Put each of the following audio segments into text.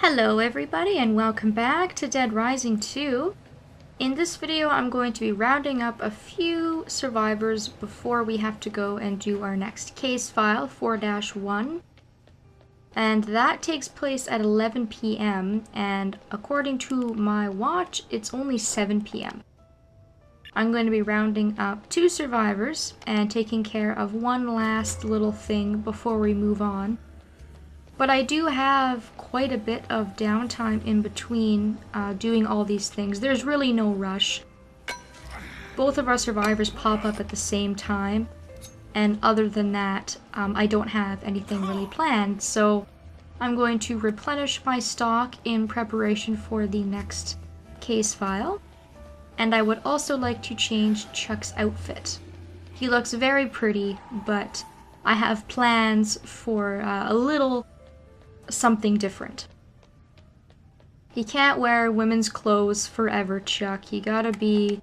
Hello everybody and welcome back to Dead Rising 2. In this video I'm going to be rounding up a few survivors before we have to go and do our next case file, 4-1. And that takes place at 11 p.m. and according to my watch, it's only 7 p.m. I'm going to be rounding up 2 survivors and taking care of one last little thing before we move on. But I do have quite a bit of downtime in between doing all these things. There's really no rush. Both of our survivors pop up at the same time, and other than that, I don't have anything really planned. So I'm going to replenish my stock in preparation for the next case file. And I would also like to change Chuck's outfit. He looks very pretty, but I have plans for a little something different. You can't wear women's clothes forever, Chuck. You gotta be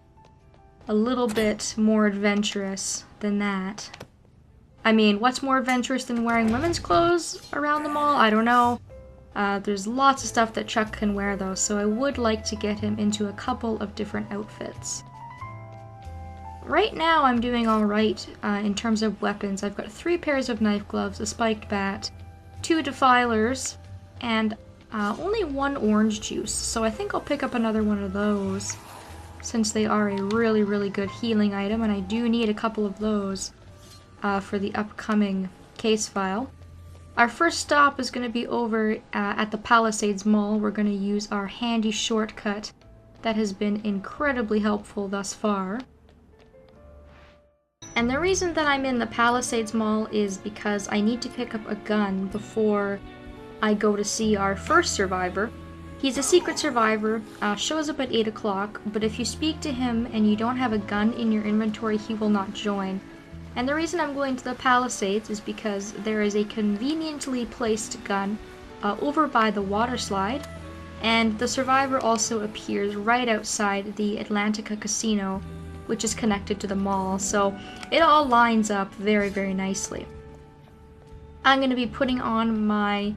a little bit more adventurous than that. I mean, what's more adventurous than wearing women's clothes around the mall? I don't know. There's lots of stuff that Chuck can wear though, so I would like to get him into a couple of different outfits. Right now I'm doing alright in terms of weapons. I've got 3 pairs of knife gloves, a spiked bat, 2 defilers, and only 1 orange juice, so I think I'll pick up another one of those since they are a really good healing item, and I do need a couple of those for the upcoming case file. Our first stop is going to be over at the Palisades Mall. We're going to use our handy shortcut that has been incredibly helpful thus far. And the reason that I'm in the Palisades Mall is because I need to pick up a gun before I go to see our first survivor. He's a secret survivor, shows up at 8 o'clock, but if you speak to him and you don't have a gun in your inventory, he will not join. And the reason I'm going to the Palisades is because there is a conveniently placed gun over by the water slide, and the survivor also appears right outside the Atlantica Casino, which is connected to the mall, so it all lines up very nicely. I'm going to be putting on my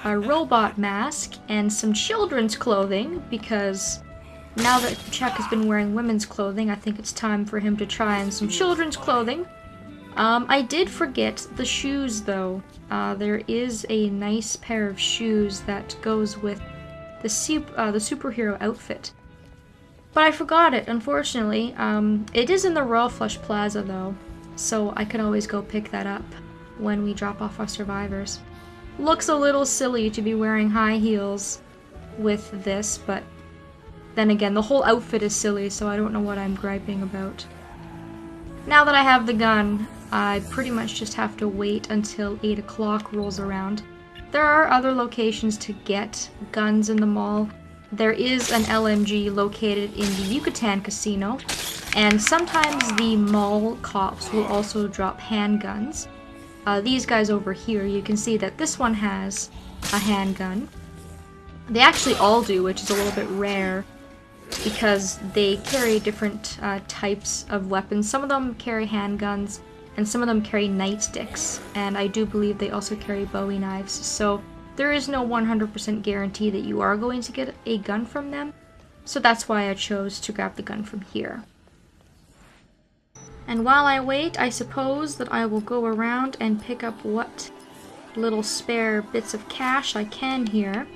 robot mask and some children's clothing, because now that Chuck has been wearing women's clothing, I think it's time for him to try on some children's clothing. I did forget the shoes though. There is a nice pair of shoes that goes with the superhero outfit. But I forgot it, unfortunately. It is in the Royal Flush Plaza, though, so I can always go pick that up when we drop off our survivors. Looks a little silly to be wearing high heels with this, but then again, the whole outfit is silly, so I don't know what I'm griping about. Now that I have the gun, I pretty much just have to wait until 8 o'clock rolls around. There are other locations to get guns in the mall. There is an LMG located in the Yucatan Casino, and sometimes the mall cops will also drop handguns. These guys over here, you can see that this one has a handgun. They actually all do, which is a little bit rare, because they carry different types of weapons. Some of them carry handguns, and some of them carry nightsticks, and I do believe they also carry Bowie knives, so there is no 100% guarantee that you are going to get a gun from them, so that's why I chose to grab the gun from here. And while I wait, I suppose that I will go around and pick up what little spare bits of cash I can here.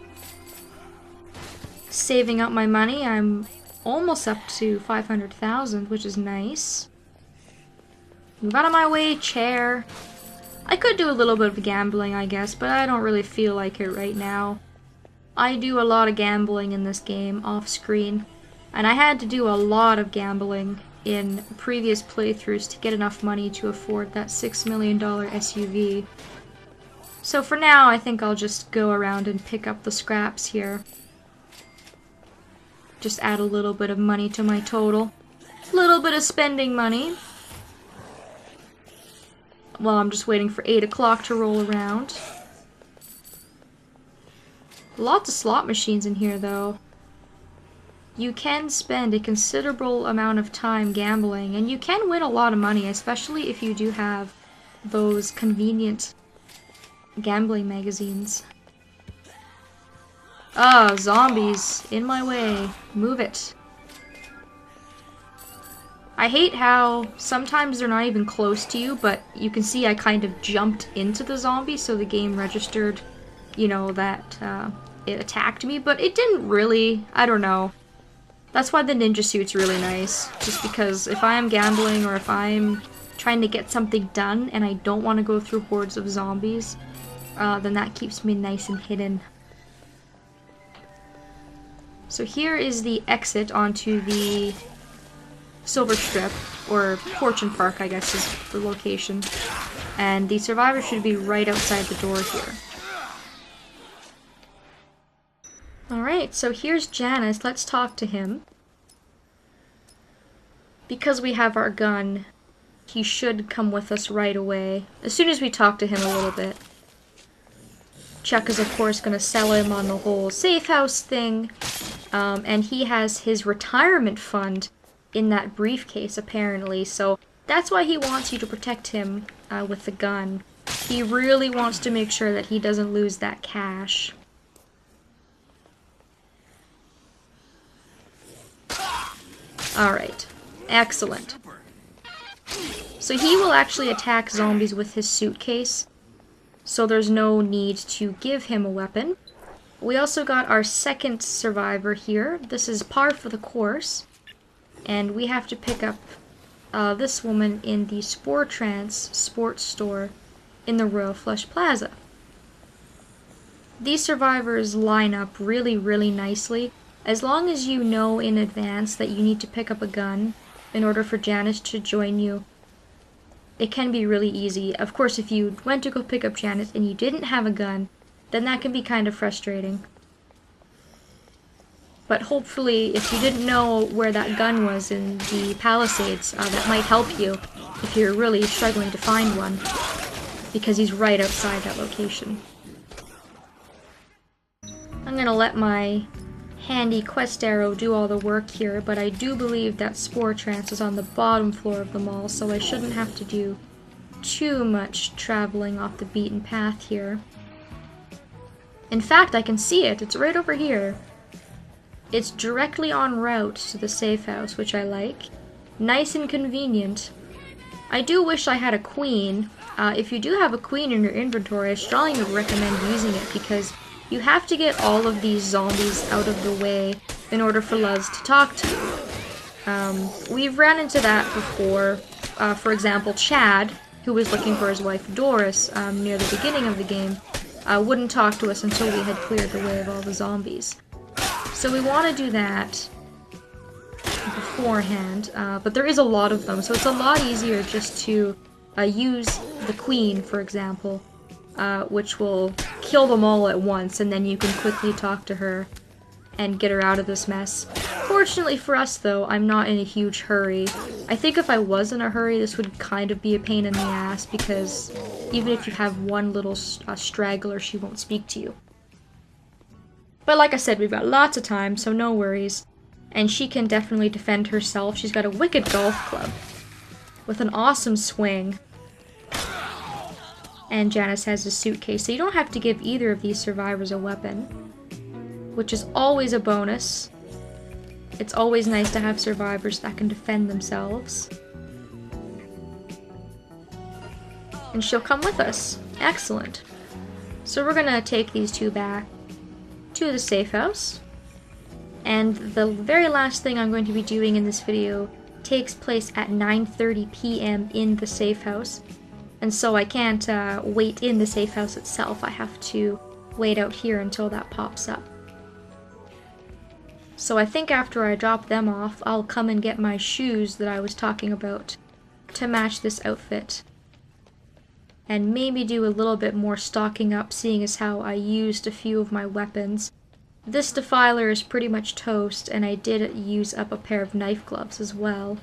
Saving up my money, I'm almost up to 500,000, which is nice. Move out of my way, chair. I could do a little bit of gambling, I guess, but I don't really feel like it right now. I do a lot of gambling in this game, off-screen, and I had to do a lot of gambling in previous playthroughs to get enough money to afford that $6 million SUV. So for now, I think I'll just go around and pick up the scraps here. Just add a little bit of money to my total. A little bit of spending money. Well, I'm just waiting for 8 o'clock to roll around. Lots of slot machines in here, though. You can spend a considerable amount of time gambling, and you can win a lot of money, especially if you do have those convenient gambling magazines. Ah, zombies. In my way. Move it. I hate how sometimes they're not even close to you, but you can see I kind of jumped into the zombie, so the game registered, you know, that it attacked me, but it didn't really. I don't know. That's why the ninja suit's really nice, just because if I am gambling or if I'm trying to get something done and I don't want to go through hordes of zombies, then that keeps me nice and hidden. So here is the exit onto the Silver Strip, or Fortune Park, I guess is the location. And the survivor should be right outside the door here. Alright, so here's Janice. Let's talk to him. Because we have our gun, he should come with us right away, as soon as we talk to him a little bit. Chuck is, of course, going to sell him on the whole safe house thing. And he has his retirement fund in that briefcase, apparently, so that's why he wants you to protect him with the gun. He really wants to make sure that he doesn't lose that cash. Alright. Excellent. So he will actually attack zombies with his suitcase, so there's no need to give him a weapon. We also got our second survivor here. This is par for the course. And we have to pick up this woman in the Spore Trance sports store in the Royal Flush Plaza. These survivors line up really, really nicely. As long as you know in advance that you need to pick up a gun in order for Janice to join you, it can be really easy. Of course, if you went to go pick up Janice and you didn't have a gun, then that can be kind of frustrating. But hopefully, if you didn't know where that gun was in the Palisades, that might help you if you're really struggling to find one, because he's right outside that location. I'm gonna let my handy quest arrow do all the work here, but I do believe that Spore Trance is on the bottom floor of the mall, so I shouldn't have to do too much traveling off the beaten path here. In fact, I can see it. It's right over here. It's directly en route to the safe house, which I like. Nice and convenient. I do wish I had a queen. If you do have a queen in your inventory, I strongly would recommend using it, because you have to get all of these zombies out of the way in order for Luz to talk to you. We've ran into that before. For example, Chad, who was looking for his wife Doris near the beginning of the game, wouldn't talk to us until we had cleared the way of all the zombies. So we want to do that beforehand, but there is a lot of them, so it's a lot easier just to use the queen, for example, which will kill them all at once, and then you can quickly talk to her and get her out of this mess. Fortunately for us, though, I'm not in a huge hurry. I think if I was in a hurry, this would kind of be a pain in the ass, because even if you have one little straggler, she won't speak to you. But like I said, we've got lots of time, so no worries. And she can definitely defend herself. She's got a wicked golf club with an awesome swing. And Janice has a suitcase, so you don't have to give either of these survivors a weapon, which is always a bonus. It's always nice to have survivors that can defend themselves. And she'll come with us. Excellent. So we're gonna take these two back to the safe house. And the very last thing I'm going to be doing in this video takes place at 9:30 p.m. in the safe house. And so I can't wait in the safe house itself. I have to wait out here until that pops up. So I think after I drop them off, I'll come and get my shoes that I was talking about to match this outfit. And maybe do a little bit more stocking up, seeing as how I used a few of my weapons. This defiler is pretty much toast, and I did use up a pair of knife gloves as well.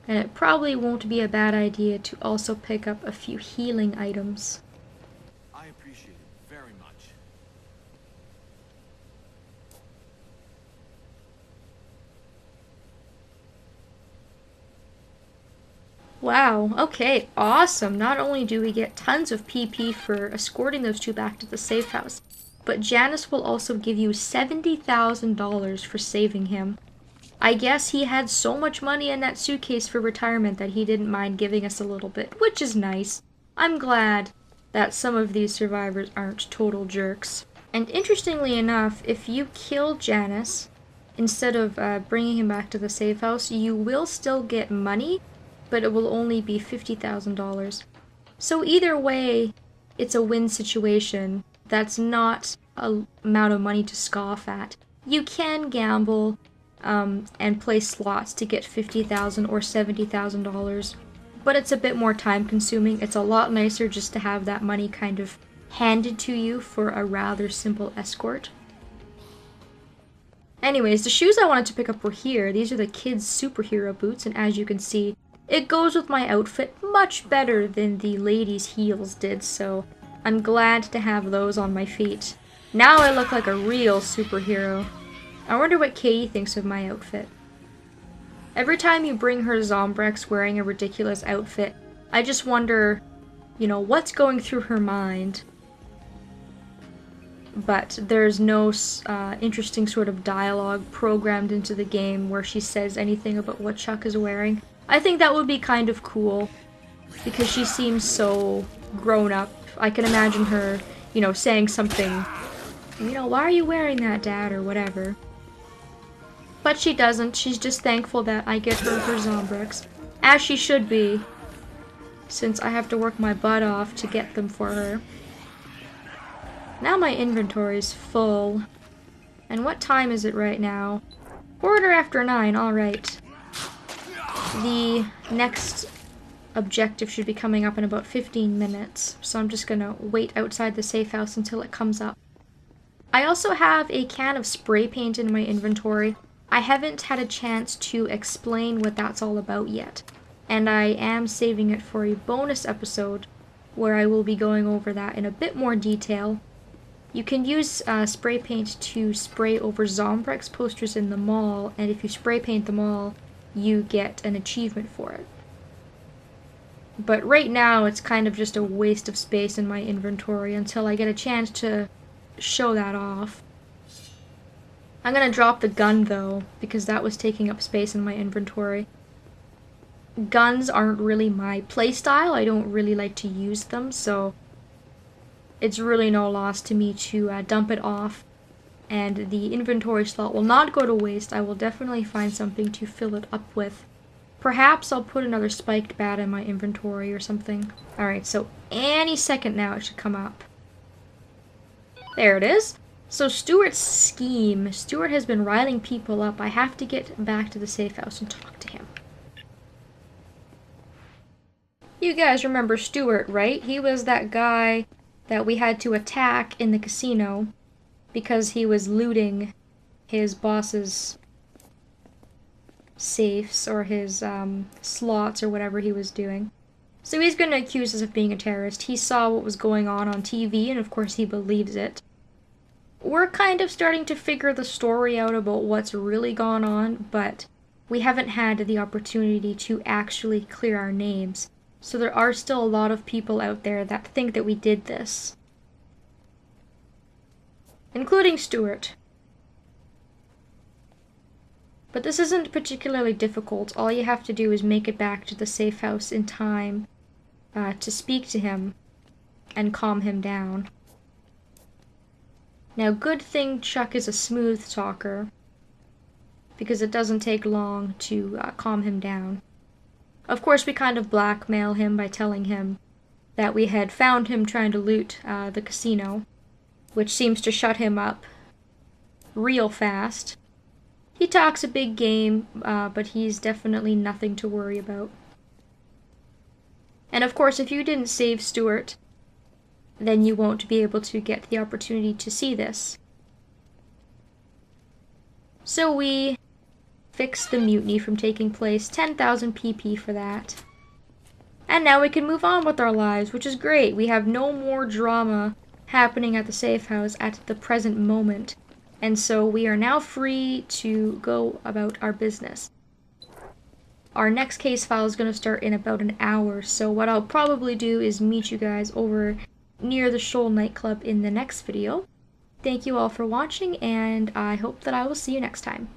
And it probably won't be a bad idea to also pick up a few healing items. I appreciate it very much. Wow, okay, awesome. Not only do we get tons of PP for escorting those two back to the safe house, but Janice will also give you $70,000 for saving him. I guess he had so much money in that suitcase for retirement that he didn't mind giving us a little bit, which is nice. I'm glad that some of these survivors aren't total jerks. And interestingly enough, if you kill Janice, instead of bringing him back to the safe house, you will still get money, but it will only be $50,000. So either way, it's a win situation. That's not an amount of money to scoff at. You can gamble and play slots to get $50,000 or $70,000, but it's a bit more time consuming. It's a lot nicer just to have that money kind of handed to you for a rather simple escort. Anyways, the shoes I wanted to pick up were here. These are the kids' superhero boots, and as you can see, it goes with my outfit much better than the ladies' heels did, so I'm glad to have those on my feet. Now I look like a real superhero. I wonder what Katie thinks of my outfit. Every time you bring her Zombrex wearing a ridiculous outfit, I just wonder, you know, what's going through her mind. But there's no interesting sort of dialogue programmed into the game where she says anything about what Chuck is wearing. I think that would be kind of cool, because she seems so grown up. I can imagine her, you know, saying something, you know, why are you wearing that, Dad, or whatever. But she doesn't. She's just thankful that I get her Zombrex, as she should be, since I have to work my butt off to get them for her. Now my inventory's full. And what time is it right now? 9:15, alright. The next objective should be coming up in about 15 minutes, so I'm just gonna wait outside the safe house until it comes up. I also have a can of spray paint in my inventory. I haven't had a chance to explain what that's all about yet, and I am saving it for a bonus episode where I will be going over that in a bit more detail. You can use spray paint to spray over Zombrex posters in the mall, and if you spray paint them all, you get an achievement for it. But right now, it's kind of just a waste of space in my inventory until I get a chance to show that off. I'm gonna drop the gun though, because that was taking up space in my inventory. Guns aren't really my playstyle. I don't really like to use them, so it's really no loss to me to dump it off. And the inventory slot will not go to waste. I will definitely find something to fill it up with. Perhaps I'll put another spiked bat in my inventory or something. Alright, so any second now it should come up. There it is. So Stuart's scheme. Stuart has been riling people up. I have to get back to the safe house and talk to him. You guys remember Stuart, right? He was that guy that we had to attack in the casino because he was looting his boss's safes or his slots or whatever he was doing. So he's going to accuse us of being a terrorist. He saw what was going on TV, and of course he believes it. We're kind of starting to figure the story out about what's really gone on, but we haven't had the opportunity to actually clear our names. So there are still a lot of people out there that think that we did this. Including Stuart. But this isn't particularly difficult. All you have to do is make it back to the safe house in time to speak to him and calm him down. Now, good thing Chuck is a smooth talker, because it doesn't take long to calm him down. Of course, we kind of blackmail him by telling him that we had found him trying to loot the casino, which seems to shut him up real fast. He talks a big game, but he's definitely nothing to worry about. And of course, if you didn't save Stuart, then you won't be able to get the opportunity to see this. So we fixed the mutiny from taking place, 10,000 PP for that. And now we can move on with our lives, which is great. We have no more drama happening at the safe house at the present moment. And so we are now free to go about our business. Our next case file is going to start in about an hour, so what I'll probably do is meet you guys over near the Shoal nightclub in the next video. Thank you all for watching, and I hope that I will see you next time.